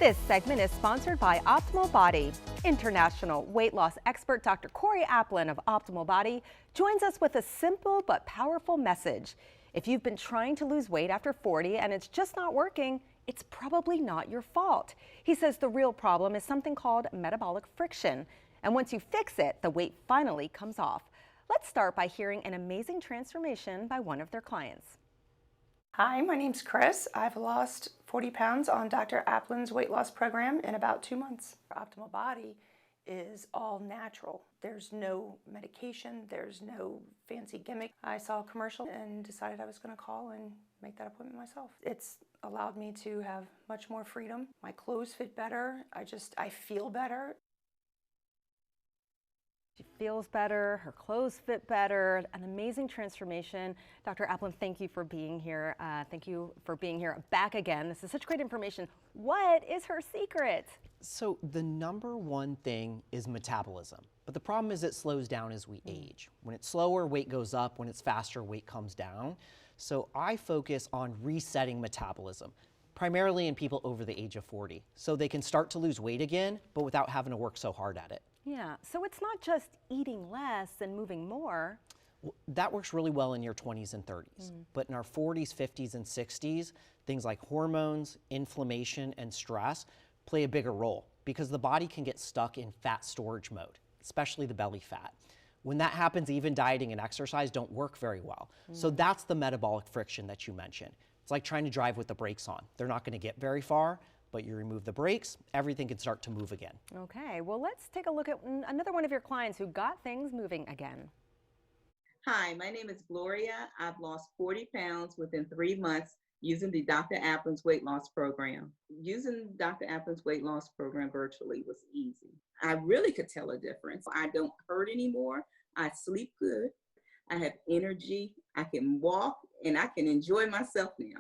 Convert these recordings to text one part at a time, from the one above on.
This segment is sponsored by Optimal Body. International weight loss expert Dr. Corey Aplin of Optimal Body joins us with a simple but powerful message. If you've been trying to lose weight after 40 and it's just not working, it's probably not your fault. He says the real problem is something called metabolic friction. And once you fix it, the weight finally comes off. Let's start by hearing an amazing transformation by one of their clients. Hi, my name's Chris. I've lost 40 pounds on Dr. Aplin's weight loss program in about 2 months. Optimal Body is all natural. There's no medication, there's no fancy gimmick. I saw a commercial and decided I was going to call and make that appointment myself. It's allowed me to have much more freedom. My clothes fit better. I feel better. She feels better, her clothes fit better, an amazing transformation. Dr. Aplin, thank you for being here. Thank you for being here back again. This is such great information. What is her secret? So the number one thing is metabolism, but the problem is it slows down as we age. When it's slower, weight goes up. When it's faster, weight comes down. So I focus on resetting metabolism, primarily in people over the age of 40, so they can start to lose weight again, but without having to work so hard at it. Yeah, so it's not just eating less and moving more. Well, that works really well in your 20s and 30s, but in our 40s, 50s, and 60s, things like hormones, inflammation, and stress play a bigger role because the body can get stuck in fat storage mode, especially the belly fat. When that happens, even dieting and exercise don't work very well. So that's the metabolic friction that you mentioned. It's like trying to drive with the brakes on. They're not going to get very far, but you remove the brakes, everything can start to move again. Okay, well, let's take a look at another one of your clients who got things moving again. Hi, my name is Gloria. I've lost 40 pounds within 3 months using the Dr. Aplin's weight loss program. Using Dr. Aplin's weight loss program virtually was easy. I really could tell a difference. I don't hurt anymore. I sleep good. I have energy. I can walk and I can enjoy myself now.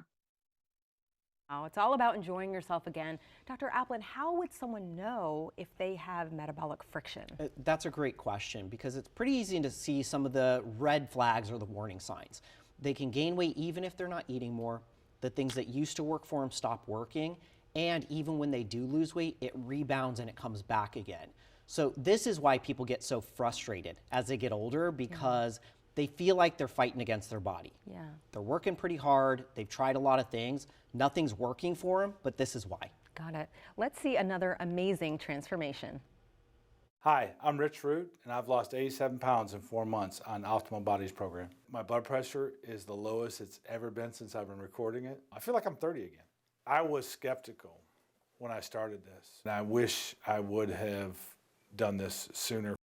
Oh, it's all about enjoying yourself again. Dr. Aplin, how would someone know if they have metabolic friction? That's a great question because it's pretty easy to see some of the red flags or the warning signs. They can gain weight even if they're not eating more. The things that used to work for them stop working. And even when they do lose weight, it rebounds and it comes back again. So this is why people get so frustrated as they get older because they feel like they're fighting against their body. Yeah. They're working pretty hard. They've tried a lot of things. Nothing's working for them, but this is why. Got it. Let's see another amazing transformation. Hi, I'm Rich Root, and I've lost 87 pounds in 4 months on Optimal Body's program. My blood pressure is the lowest it's ever been since I've been recording it. I feel like I'm 30 again. I was skeptical when I started this, and I wish I would have done this sooner.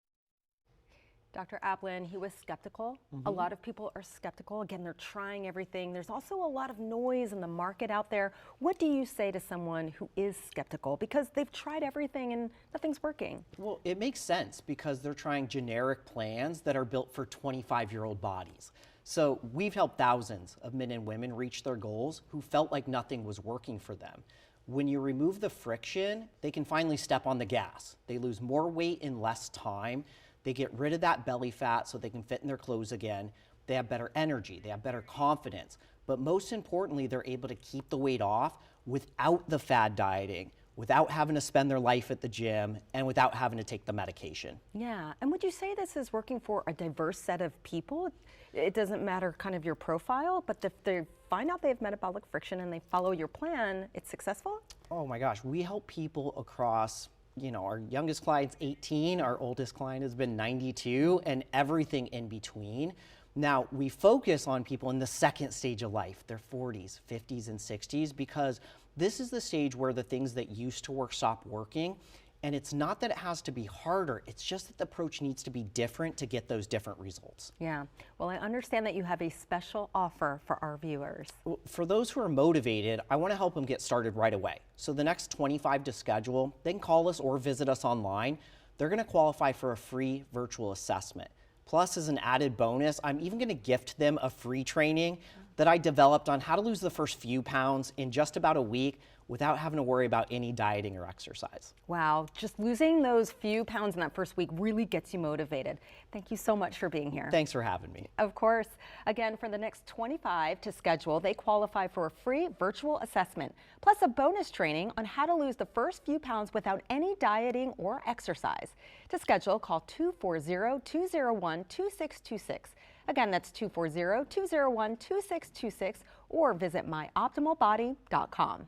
Dr. Aplin, he was skeptical. A lot of people are skeptical. Again, they're trying everything. There's also a lot of noise in the market out there. What do you say to someone who is skeptical because they've tried everything and nothing's working? Well, it makes sense because they're trying generic plans that are built for 25-year-old bodies. So we've helped thousands of men and women reach their goals who felt like nothing was working for them. When you remove the friction, they can finally step on the gas. They lose more weight in less time. They get rid of that belly fat so they can fit in their clothes again. They have better energy, they have better confidence. But most importantly, they're able to keep the weight off without the fad dieting, without having to spend their life at the gym, and without having to take the medication. Yeah, and would you say this is working for a diverse set of people? It doesn't matter kind of your profile, but if they find out they have metabolic friction and they follow your plan, it's successful? Oh my gosh, we help people across, our youngest client's 18, our oldest client has been 92, and everything in between. Now, we focus on people in the second stage of life, their 40s, 50s, and 60s, because this is the stage where the things that used to work stop working. And it's not that it has to be harder, it's just that the approach needs to be different to get those different results. Yeah, well, I understand that you have a special offer for our viewers. For those who are motivated, I want to help them get started right away. So the next 25 to schedule, they can call us or visit us online. They're going to qualify for a free virtual assessment. Plus, as an added bonus, I'm even going to gift them a free training that I developed on how to lose the first few pounds in just about a week without having to worry about any dieting or exercise. Wow, just losing those few pounds in that first week really gets you motivated. Thank you so much for being here. Thanks for having me. Of course. Again, for the next 25 to schedule, they qualify for a free virtual assessment, plus a bonus training on how to lose the first few pounds without any dieting or exercise. To schedule, call 240-201-2626. Again, that's 240-201-2626, or visit myoptimalbody.com.